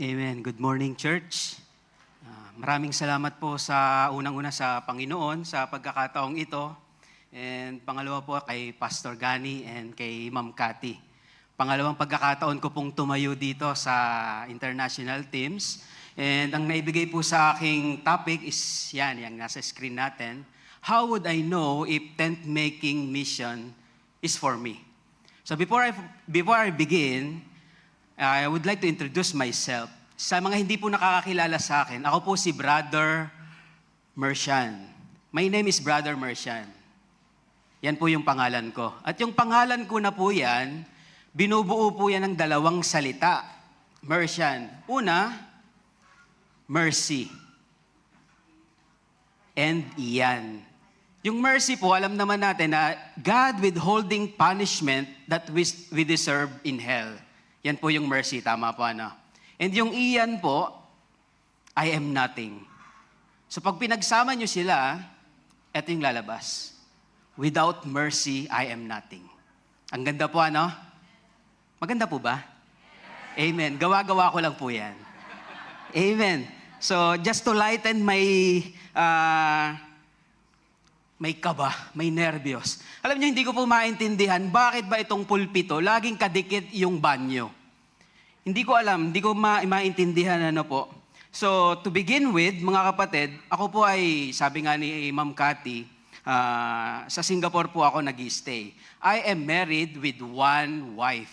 Amen. Good morning, church. Maraming salamat po sa unang-una sa Panginoon sa pagkakataong ito. And pangalawa po kay Pastor Gani and kay Ma'am Cathy. Pangalawang pagkakataon ko pong tumayo dito sa international teams. And ang naibigay po sa aking topic is yan, yung nasa screen natin. How would I know if tent-making mission is for me? So before I begin, I would like to introduce myself. Sa mga hindi po nakakakilala sa akin, ako po si Brother Mercian. My name is Brother Mercian. Yan po yung pangalan ko. At yung pangalan ko na po yan, binubuo po yan ng dalawang salita. Mercian. Una, mercy. And iyan. Yung mercy po, alam naman natin na God withholding punishment that we deserve in hell. Yan po yung mercy, tama po ano? And yung iyan po, I am nothing. So pag pinagsama nyo sila, ito yung lalabas. Without mercy, I am nothing. Ang ganda po ano? Maganda po ba? Amen. Gawa-gawa ko lang po yan. Amen. So just to lighten may kaba, may nervyos. Alam niyo, hindi ko po maintindihan, bakit ba itong pulpito, laging kadikit yung banyo? Hindi ko alam, hindi ko maintindihan ano po. So, to begin with, mga kapatid, ako po ay, sabi nga ni Ma'am Cathy, sa Singapore po ako nag-stay. I am married with one wife,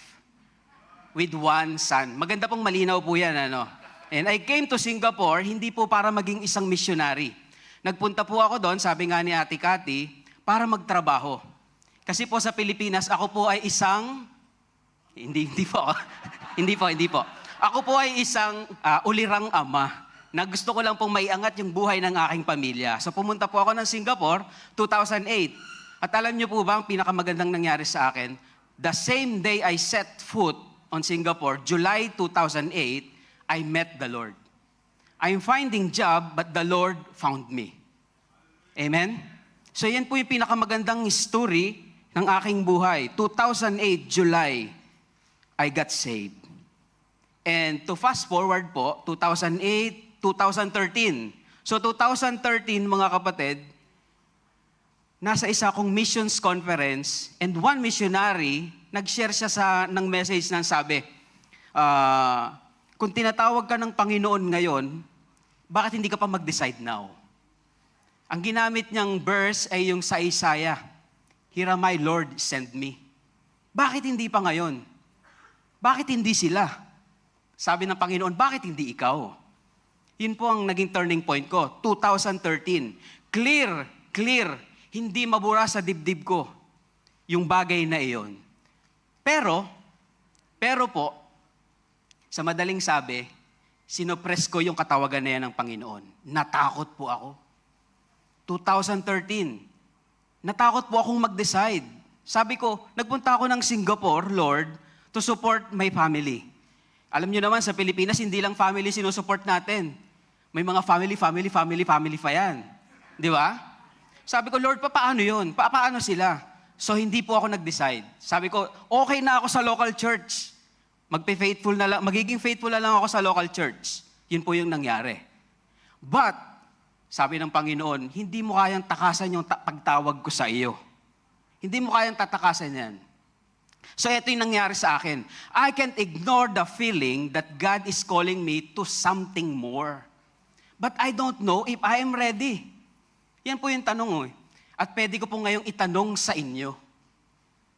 with one son. Maganda pong malinaw po yan, ano? And I came to Singapore, hindi po para maging isang missionary. Nagpunta po ako doon, sabi nga ni Ate Cathy, para magtrabaho. Kasi po sa Pilipinas, ako po ay isang, hindi po. Ako po ay isang ulirang ama na gusto ko lang pong maiangat yung buhay ng aking pamilya. So pumunta po ako ng Singapore, 2008. At alam niyo po ba ang pinakamagandang nangyari sa akin? The same day I set foot on Singapore, July 2008, I met the Lord. I'm finding job, but the Lord found me. Amen? So yan po yung pinakamagandang story ng aking buhay. 2008, July, I got saved. And to fast forward po, 2008, 2013. So 2013, mga kapatid, nasa isa akong missions conference and one missionary, nag-share siya ng message na sabi, kung tinatawag ka ng Panginoon ngayon, bakit hindi ka pa mag-decide now? Ang ginamit niyang verse ay yung sa Isaiah, Here am I, Lord, send me. Bakit hindi pa ngayon? Bakit hindi sila? Sabi ng Panginoon, bakit hindi ikaw? Yun po ang naging turning point ko, 2013. Clear, hindi mabura sa dibdib ko yung bagay na iyon. Pero po, sa madaling sabi, sinopress ko yung katawagan na yan ng Panginoon. Natakot po ako. 2013, natakot po akong mag-decide. Sabi ko, nagpunta ako ng Singapore, Lord, to support my family. Alam niyo naman, sa Pilipinas, hindi lang family sinusupport natin. May mga family pa yan. Di ba? Sabi ko, Lord, paano yun? Paano sila? So, hindi po ako nag-decide. Sabi ko, okay na ako sa local church. Magiging faithful na lang ako sa local church. Yun po yung nangyari. But, sabi ng Panginoon, hindi mo kayang takasan yung pagtawag ko sa iyo. Hindi mo kayang tatakasan yan. So, ito yung nangyari sa akin. I can't ignore the feeling that God is calling me to something more. But I don't know if I am ready. Yan po yung tanong. At pwede ko po ngayong itanong sa inyo.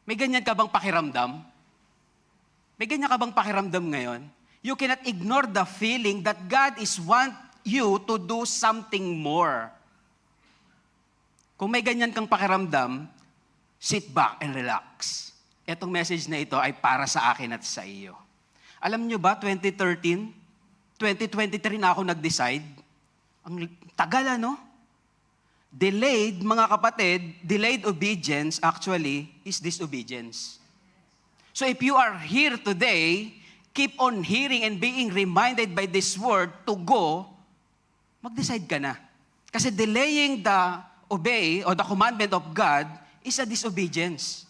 May ganyan ka bang pakiramdam? May ganyan ka bang pakiramdam ngayon? You cannot ignore the feeling that God is want you to do something more. Kung may ganyan kang pakiramdam, sit back and relax. Etong message na ito ay para sa akin at sa iyo. Alam nyo ba, 2013, 2023 na ako nag-decide. Ang tagal ano? Delayed, mga kapatid, delayed obedience actually is disobedience. So if you are here today, keep on hearing and being reminded by this word to go, mag-decide ka na. Kasi delaying the obey or the commandment of God is a disobedience.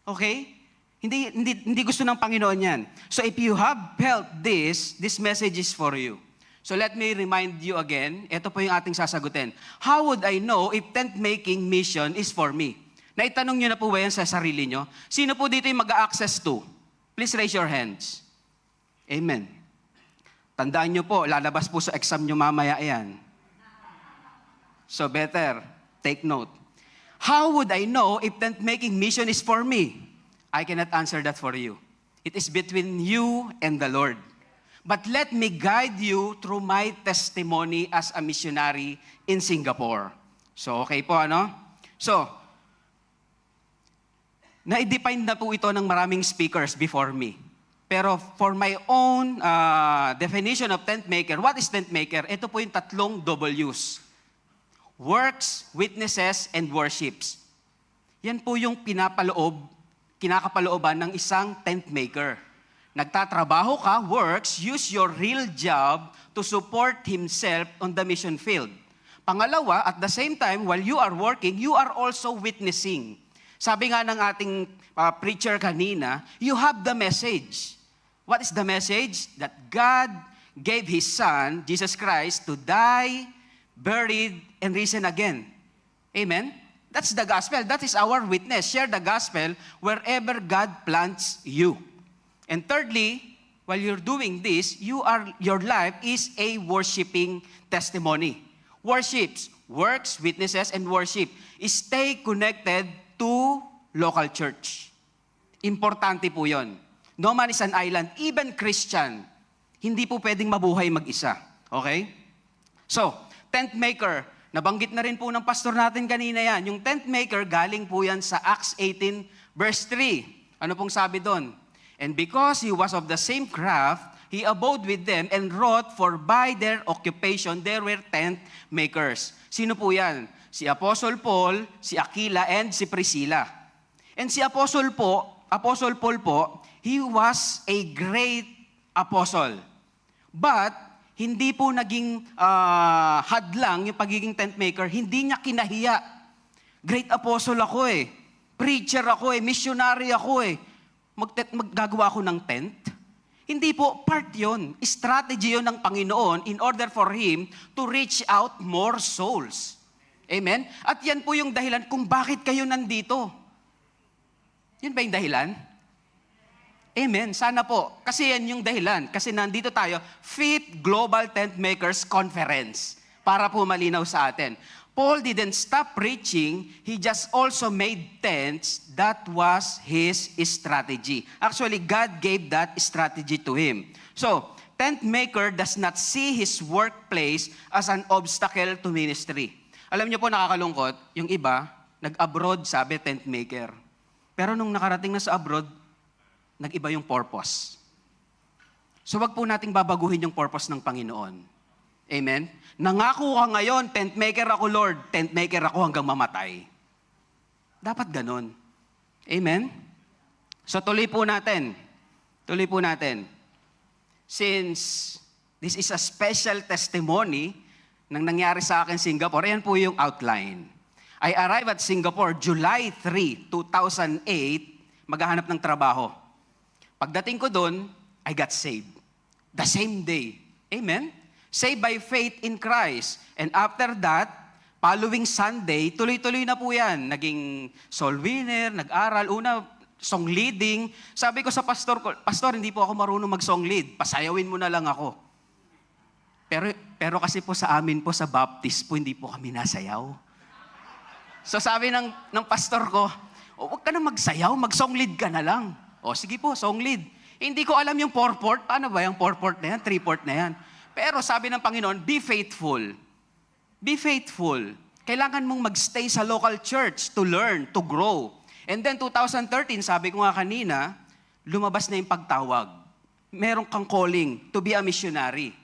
Okay? Hindi gusto ng Panginoon yan. So if you have felt this message is for you. So let me remind you again, ito po yung ating sasagutin. How would I know if tent-making mission is for me? Naitanong nyo na po ba yan sa sarili nyo? Sino po dito yung mag-access to? Please raise your hands. Amen. Tandaan nyo po, lalabas po sa exam nyo mamaya yan. So better, take note. How would I know if tent-making mission is for me? I cannot answer that for you. It is between you and the Lord. But let me guide you through my testimony as a missionary in Singapore. So, okay po, ano? So, na-define na po ito ng maraming speakers before me. Pero for my own definition of tent maker, what is tent maker? Ito po yung tatlong W's. Works, witnesses, and worships. Yan po yung kinakapalooban ng isang tent maker. Nagtatrabaho ka, works, use your real job to support himself on the mission field. Pangalawa, at the same time, while you are working, you are also witnessing. Sabi nga ng ating preacher kanina, you have the message. What is the message? That God gave His Son, Jesus Christ, to die, buried, and risen again. Amen? That's the gospel. That is our witness. Share the gospel wherever God plants you. And thirdly, while you're doing this, your life is a worshiping testimony. Worships, works, witnesses, and worship. Stay connected to local church. Importante po yon. No man is an island, even Christian. Hindi po pwedeng mabuhay mag-isa. Okay? So, tent maker. Nabanggit na rin po ng pastor natin kanina yan. Yung tent maker, galing po yan sa Acts 18, verse 3. Ano pong sabi doon? And because he was of the same craft, he abode with them and wrought, for by their occupation there were tent makers. Sino po yan? Si Apostle Paul, si Aquila, and si Priscilla. And si Apostle Paul po, he was a great apostle. But, hindi po naging hadlang yung pagiging tent maker. Hindi niya kinahiya. Great apostle ako eh. Preacher ako eh. Missionary ako eh. Maggagawa ako ng tent? Hindi po, part yon. Strategy yon ng Panginoon in order for Him to reach out more souls. Amen? At yan po yung dahilan kung bakit kayo nandito. Yun ba yung dahilan? Amen. Sana po. Kasi yan yung dahilan. Kasi nandito tayo, 5th Global Tent Makers Conference. Para po malinaw sa atin. Paul didn't stop preaching. He just also made tents. That was his strategy. Actually, God gave that strategy to him. So, tent maker does not see his workplace as an obstacle to ministry. Alam niyo po, nakakalungkot, yung iba, nag-abroad, sabi, tent maker. Pero nung nakarating na sa abroad, nag-iba yung purpose. So wag po nating babaguhin yung purpose ng Panginoon. Amen? Nangako ka ngayon, tent maker ako, Lord. Tent maker ako hanggang mamatay. Dapat ganun. Amen? So tuloy po natin. Since this is a special testimony ng nangyari sa akin sa Singapore, ayan po yung outline. I arrived at Singapore July 3, 2008, maghahanap ng trabaho. Pagdating ko doon, I got saved. The same day. Amen? Saved by faith in Christ. And after that, following Sunday, tuloy-tuloy na po yan. Naging soul winner, nag-aral. Una, song leading. Sabi ko sa pastor ko, Pastor, hindi po ako marunong mag-song lead. Pasayawin mo na lang ako. Pero kasi po sa amin po, sa Baptist po, hindi po kami nasayaw. So sabi ng pastor ko, huwag ka na magsayaw, mag-song lead ka na lang. O sige po, song lead. Hindi ko alam yung 4/4. Paano ba yung 4/4 na yan, 3/4 na yan? Pero sabi ng Panginoon, be faithful. Be faithful. Kailangan mong magstay sa local church to learn, to grow. And then 2013, sabi ko nga kanina, lumabas na yung pagtawag. Meron kang calling to be a missionary.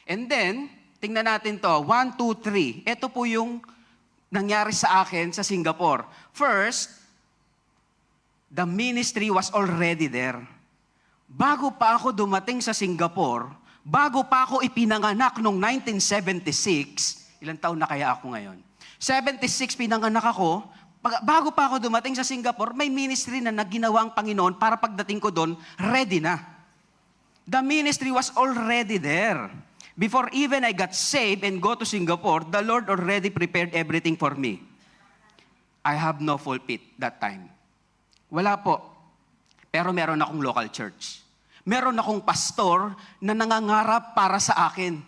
And then, tingnan natin to, 1, 2, 3. Ito po yung nangyari sa akin sa Singapore. First, the ministry was already there. Bago pa ako dumating sa Singapore, bago pa ako ipinanganak noong 1976, ilang taon na kaya ako ngayon? 76 pinanganak ako, Bago pa ako dumating sa Singapore, may ministry na naginawa ang Panginoon para pagdating ko doon, ready na. The ministry was already there. Before even I got saved and go to Singapore, the Lord already prepared everything for me. I have no pulpit that time. Wala po. Pero meron akong local church. Meron akong pastor na nangangarap para sa akin.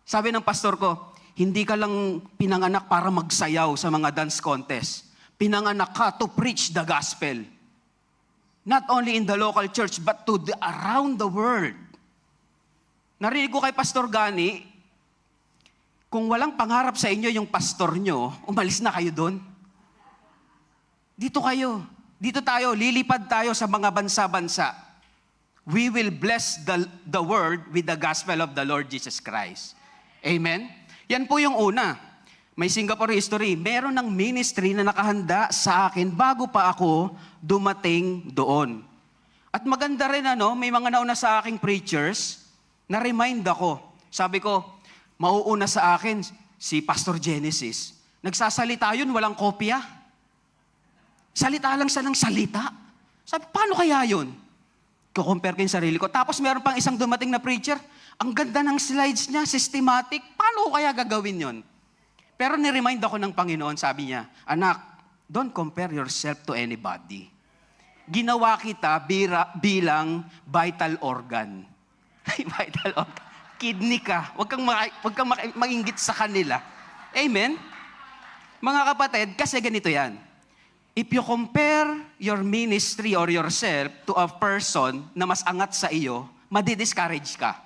Sabi ng pastor ko, hindi ka lang pinanganak para magsayaw sa mga dance contest. Pinanganak ka to preach the gospel. Not only in the local church, but to around the world. Narinig ko kay Pastor Gani, kung walang pangarap sa inyo yung pastor nyo, umalis na kayo doon. Dito kayo. Dito tayo. Lilipad tayo sa mga bansa-bansa. We will bless the world with the gospel of the Lord Jesus Christ. Amen? Yan po yung una. May Singapore history. Meron ng ministry na nakahanda sa akin bago pa ako dumating doon. At maganda rin may mga nauna sa aking preachers na remind ako. Sabi ko, mauuna sa akin si Pastor Genesis. Nagsasalita yun, walang kopya. Salita lang siya ng salita. Sabi, paano kaya yun? Kukompare ko yung sarili ko. Tapos meron pang isang dumating na preacher, ang ganda ng slides niya, systematic. Paano ko kaya gagawin yon? Pero ni-remind ako ng Panginoon, sabi niya, anak, don't compare yourself to anybody. Ginawa kita bilang vital organ. Vital organ. Kidney ka. Huwag kang mainggit sa kanila. Amen? Mga kapatid, kasi ganito yan. If you compare your ministry or yourself to a person na mas angat sa iyo, madi-discourage ka.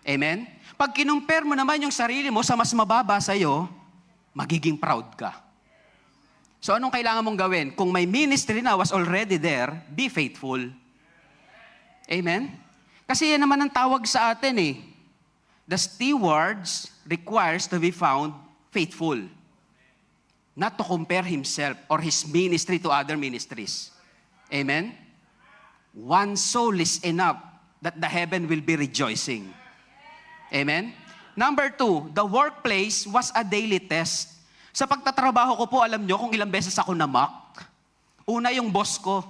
Amen? Pag kinumpare mo naman yung sarili mo sa mas mababa sa iyo, magiging proud ka. So anong kailangan mong gawin? Kung may ministry na was already there, be faithful. Amen? Kasi yan naman ang tawag sa atin eh. The stewards requires to be found faithful. Not to compare himself or his ministry to other ministries. Amen? One soul is enough that the heaven will be rejoicing. Amen? Number 2, the workplace was a daily test. Sa pagtatrabaho ko po, alam nyo kung ilang beses ako na-mock. Una yung boss ko.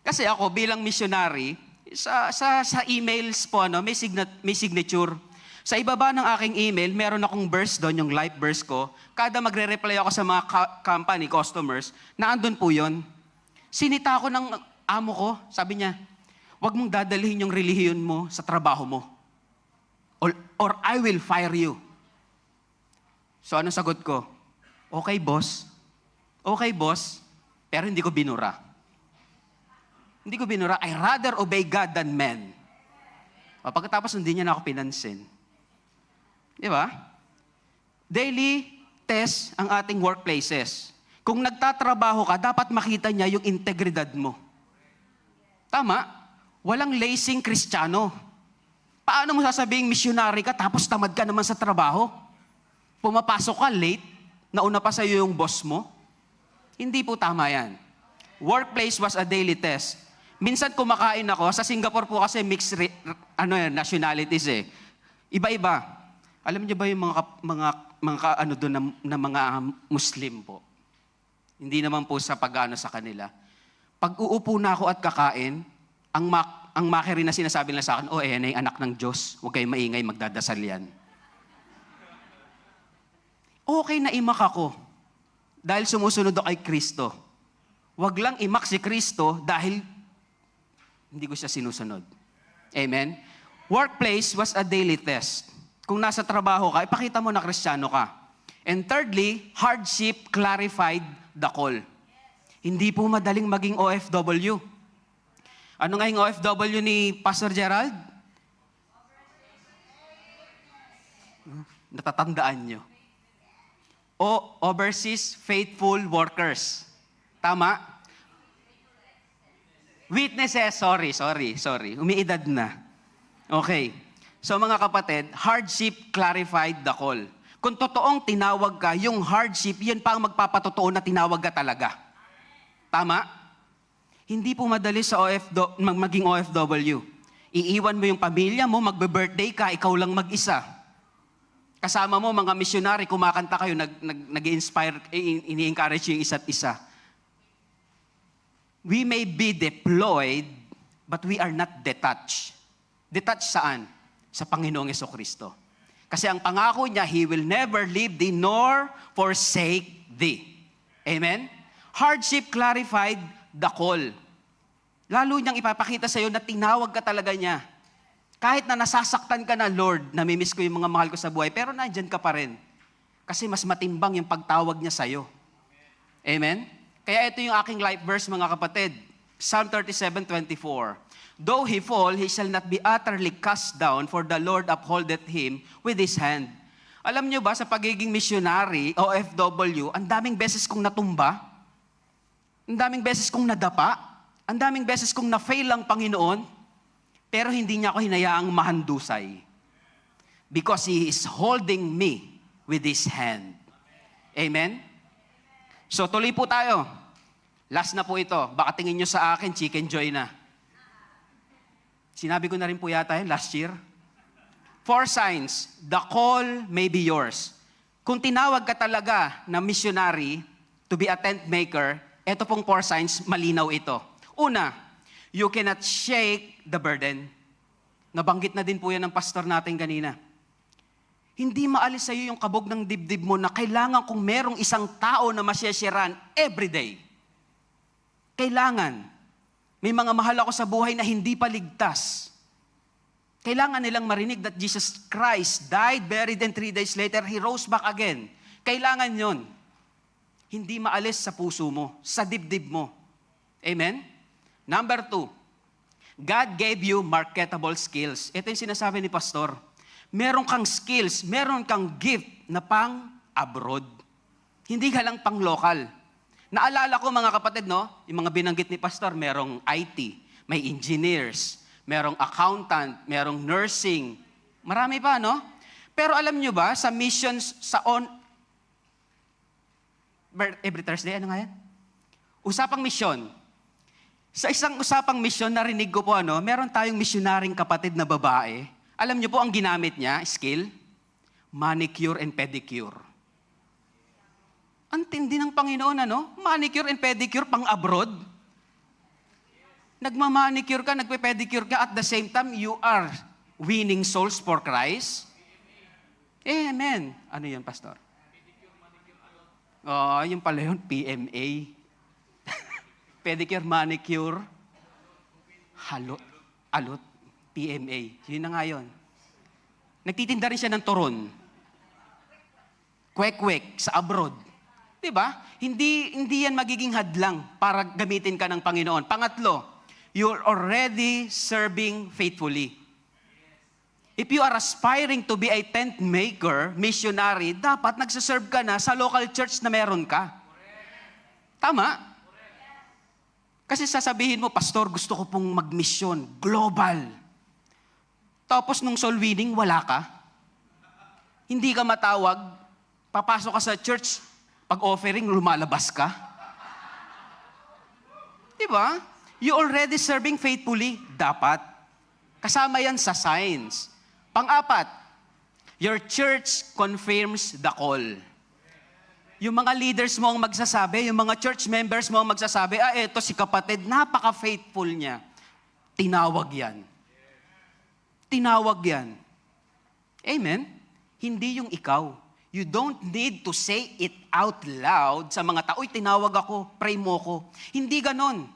Kasi ako bilang missionary, sa emails po, may signature. Sa ibaba ng aking email, meron akong verse doon, yung life verse ko. Kada magre-reply ako sa mga company, customers, naandun po yun. Sinita ako ng amo ko, sabi niya, huwag mong dadalhin yung relihiyon mo sa trabaho mo. Or I will fire you. So ano sagot ko? Okay, boss. Okay, boss. Pero hindi ko binura. Hindi ko binura. I rather obey God than men. O, pagkatapos hindi niya na ako pinansin. Di ba? Daily test ang ating workplaces. Kung nagtatrabaho ka, dapat makita niya yung integridad mo. Tama? Walang lacing Kristiyano. Paano mo sasabing missionary ka tapos tamad ka naman sa trabaho? Pumapasok ka late, nauna pa sa iyo yung boss mo? Hindi po tama yan. Workplace was a daily test. Minsan kumakain ako, sa Singapore po kasi mixed nationalities eh. Iba-iba. Alam niyo ba yung mga doon na mga Muslim po? Hindi naman po sa pag-ano sa kanila. Pag uupo na ako at kakain, ang makeri na sinasabi nila sa akin, yan ay anak ng Diyos. Huwag kayong maingay, magdadasal yan. Okay na imak ako dahil sumusunod ako kay Kristo. Huwag lang imak si Kristo dahil hindi ko siya sinusunod. Amen? Workplace was a daily test. Kung nasa trabaho ka, ipakita mo na Kristiyano ka. And thirdly, hardship clarified the call. Hindi po madaling maging OFW. Ano nga yung OFW ni Pastor Gerald? Natatandaan nyo. Overseas faithful workers. Tama? Witnesses, sorry. Umiidad na. Okay. So mga kapatid, hardship clarified the call. Kung totoong tinawag ka, yung hardship, yan pa ang magpapatotoo na tinawag ka talaga. Tama? Hindi po madali sa maging OFW. Iiwan mo yung pamilya mo, magbe-birthday ka, ikaw lang mag-isa. Kasama mo, mga missionary, kumakanta kayo, nag-inspire, ini-encourage yung isa't isa. We may be deployed, but we are not detached. Detached saan? Sa Panginoong Jesucristo. Kasi ang pangako niya, He will never leave thee nor forsake thee. Amen? Hardship clarified the call. Lalo niyang ipapakita sa iyo na tinawag ka talaga niya. Kahit na nasasaktan ka na, Lord, namimiss ko yung mga mahal ko sa buhay, pero nandyan ka pa rin. Kasi mas matimbang yung pagtawag niya sa iyo. Amen? Kaya ito yung aking life verse, mga kapatid. Psalm 37:24. Though he fall, he shall not be utterly cast down, for the Lord upholdeth him with his hand. Alam niyo ba, sa pagiging missionary, OFW, ang daming beses kong natumba, ang daming beses kong nadapa, ang daming beses kong na-fail ang Panginoon, pero hindi niya ako hinayaang mahandusay. Because He is holding me with His hand. Amen? So tuloy po tayo. Last na po ito. Baka tingin nyo sa akin, chicken joy na. Sinabi ko na rin po yata yun last year. 4 signs, the call may be yours. Kung tinawag ka talaga na missionary to be a tent maker, ito pong 4 signs, malinaw ito. Una, you cannot shake the burden. Nabanggit na din po yan ng pastor natin kanina. Hindi maalis sa iyo yung kabog ng dibdib mo na kailangan kung merong isang tao na masyasyaran everyday. Kailangan. May mga mahal ako sa buhay na hindi pa ligtas. Kailangan nilang marinig that Jesus Christ died, buried, and 3 days later, He rose back again. Kailangan yon. Hindi maalis sa puso mo, sa dibdib mo. Amen? Number 2, God gave you marketable skills. Ito yung sinasabi ni Pastor. Meron kang skills, meron kang gift na pang-abroad. Hindi ka lang pang-local. Naalala ko mga kapatid, no? Yung mga binanggit ni Pastor, merong IT, may engineers, merong accountant, merong nursing. Marami pa, no? Pero alam nyo ba, sa missions, every Thursday, ano nga yan? Usapang misyon. Sa isang usapang misyon, narinig ko po, meron tayong misyonaring kapatid na babae. Alam nyo po ang ginamit niya, skill? Manicure and pedicure. Ang tindi ng Panginoon, Manicure and pedicure pang-abroad. Nagmamanicure ka, nagpe-pedicure ka, at the same time, you are winning souls for Christ. Amen. Ano yan, Pastor? Yung pala yun, PMA. Pedicure, manicure, alot, PMA. Yun na nga yun. Nagtitinda rin siya ng turon. Kwek-kwek sa abroad. Diba? Hindi yan magiging hadlang para gamitin ka ng Panginoon. Pangatlo, you're already serving faithfully. If you are aspiring to be a tent maker, missionary, dapat nagsaserve ka na sa local church na meron ka. Tama? Kasi sasabihin mo, Pastor, gusto ko pong mag-mission, global. Tapos nung soul winning, wala ka. Hindi ka matawag, papasok ka sa church, pag-offering, lumalabas ka. Diba? You already serving faithfully, dapat. Kasama yan sa signs. Pang-apat, your church confirms the call. Yung mga leaders mo ang magsasabi, yung mga church members mo ang magsasabi, eto si kapatid, napaka-faithful niya. Tinawag yan. Tinawag yan. Amen? Hindi yung ikaw. You don't need to say it out loud sa mga tao, tinawag ako, pray mo ko. Hindi ganon.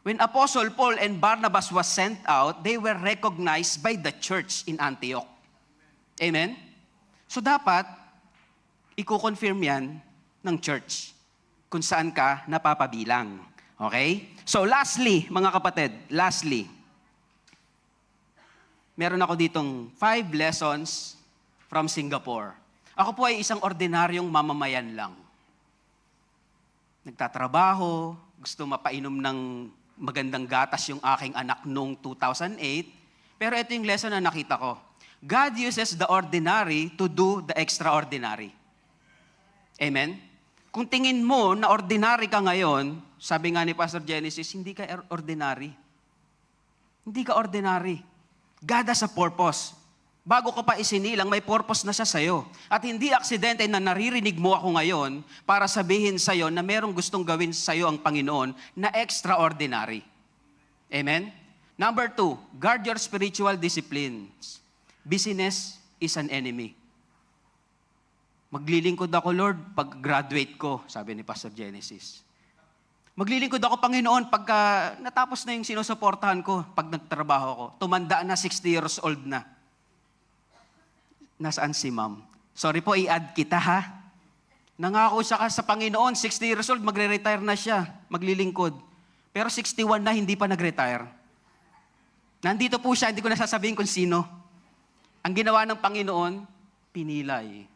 When Apostle Paul and Barnabas was sent out, they were recognized by the church in Antioch. Amen? So dapat, i-confirm yan ng church kung saan ka napapabilang. Okay? So lastly, mga kapatid, meron ako ditong 5 lessons from Singapore. Ako po ay isang ordinaryong mamamayan lang. Nagtatrabaho, gusto mapainom ng magandang gatas yung aking anak noong 2008. Pero ito yung lesson na nakita ko. God uses the ordinary to do the extraordinary. Amen? Kung tingin mo na ordinary ka ngayon, sabi nga ni Pastor Genesis, hindi ka ordinary. Hindi ka ordinary. God has a purpose. Bago ka pa isinilang, may purpose na siya sa'yo. At hindi aksidente na naririnig mo ako ngayon para sabihin sa'yo na merong gustong gawin sa'yo ang Panginoon na extraordinary. Amen? Number 2, guard your spiritual disciplines. Busyness is an enemy. Maglilingkod ako, Lord, pag graduate ko, sabi ni Pastor Genesis. Maglilingkod ako, Panginoon, pagka natapos na yung sinusuportahan ko, pag nagtrabaho ko. Tumanda na, 60 years old na. Nasaan si ma'am? Sorry po, i-add kita ha. Nangako siya sa Panginoon, 60 years old, magre-retire na siya, maglilingkod. Pero 61 na, hindi pa nag-retire. Nandito po siya, hindi ko nasasabihin kung sino. Ang ginawa ng Panginoon, pinilay.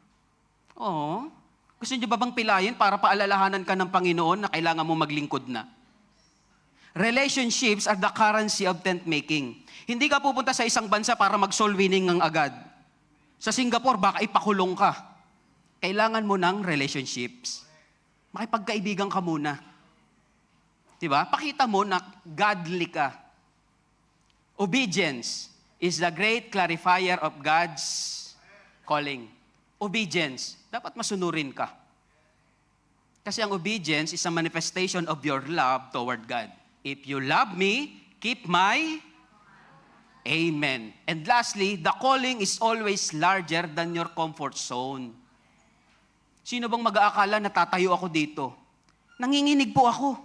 Oo. Gusto niyo ba bang pilayin para paalalahanan ka ng Panginoon na kailangan mo maglingkod na? Relationships are the currency of tent making. Hindi ka pupunta sa isang bansa para mag-soul winning ng agad. Sa Singapore, baka ipakulong ka. Kailangan mo ng relationships. Makipagkaibigan ka muna. Diba? Pakita mo na godly ka. Obedience is the great clarifier of God's calling. Obedience. Dapat masunurin ka. Kasi ang obedience is a manifestation of your love toward God. If you love me, keep my Amen. And lastly, the calling is always larger than your comfort zone. Sino bang mag-aakala na tatayo ako dito? Nanginginig po ako.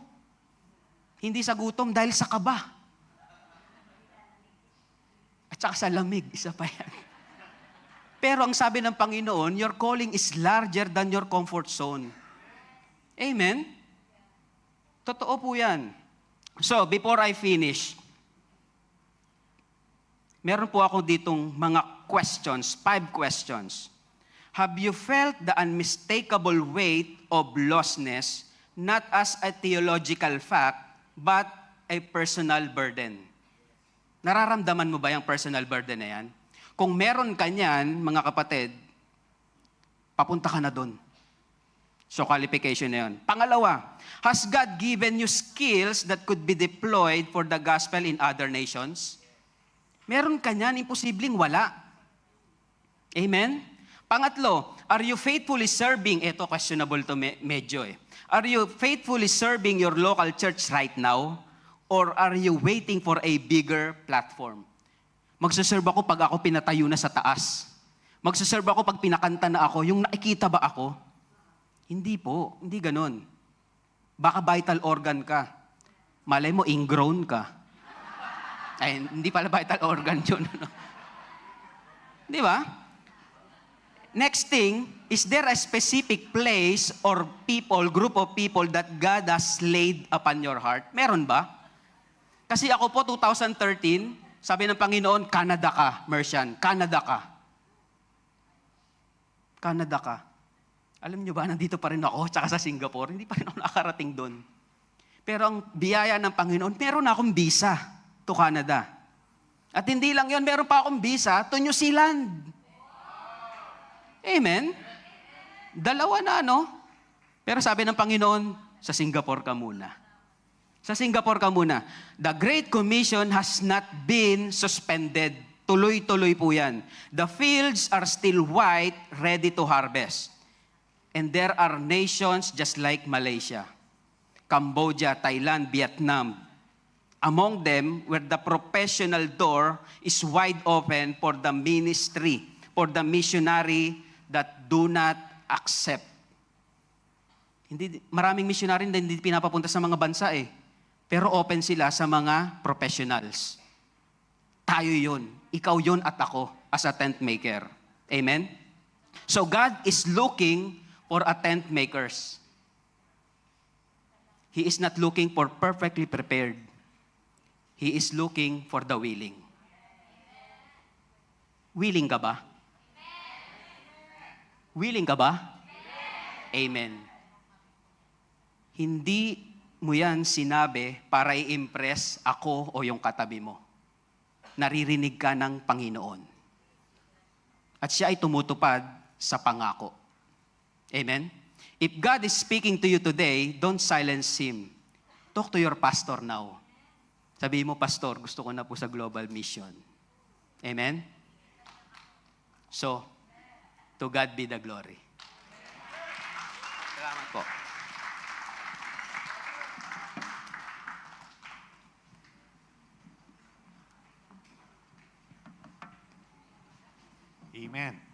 Hindi sa gutom, dahil sa kaba. At saka sa lamig, isa pa yan. Pero ang sabi ng Panginoon, your calling is larger than your comfort zone. Amen? Totoo po yan. So, before I finish, meron po ako ditong mga questions, 5 questions. Have you felt the unmistakable weight of lostness, not as a theological fact, but a personal burden? Nararamdaman mo ba yung personal burden na yan? Kung meron ka niyan, mga kapatid, papunta ka na doon. So, qualification na yun. Pangalawa, has God given you skills that could be deployed for the gospel in other nations? Meron ka niyan, imposibleng wala. Amen? Pangatlo, are you faithfully serving, ito questionable to medyo eh. Are you faithfully serving your local church right now? Or are you waiting for a bigger platform? Magsaserve ako pag ako pinatayo na sa taas. Magsaserve ako pag pinakanta na ako. Yung nakikita ba ako? Hindi po, hindi ganun. Baka vital organ ka. Malay mo, ingrown ka. Ay, hindi pala vital organ yun. Di ba? Next thing, is there a specific place or people, group of people that God has laid upon your heart? Meron ba? Kasi ako po, 2013, sabi ng Panginoon, Canada ka, Mercian. Canada ka. Canada ka. Alam nyo ba, nandito pa rin ako, tsaka sa Singapore, hindi pa rin ako nakarating doon. Pero ang biyaya ng Panginoon, meron na akong visa to Canada. At hindi lang yon, meron pa akong visa to New Zealand. Amen? Dalawa na, no? Pero sabi ng Panginoon, sa Singapore ka muna. Sa Singapore ka muna. The Great Commission has not been suspended. Tuloy-tuloy po yan. The fields are still white, ready to harvest. And there are nations just like Malaysia, Cambodia, Thailand, Vietnam, among them where the professional door is wide open for the ministry, for the missionary that do not accept. Maraming missionary na hindi pinapapunta sa mga bansa eh. Pero open sila sa mga professionals. Tayo yun. Ikaw yun at ako as a tent maker. Amen? So God is looking for a tent makers. He is not looking for perfectly prepared. He is looking for the willing. Willing ka ba? Willing ka ba? Amen. Hindi mo yan sinabi para i-impress ako o yung katabi mo. Naririnig ka ng Panginoon. At siya ay tumutupad sa pangako. Amen? If God is speaking to you today, don't silence Him. Talk to your pastor now. Sabihin mo, Pastor, gusto ko na po sa global mission. Amen? So, to God be the glory. Salamat po. Amen.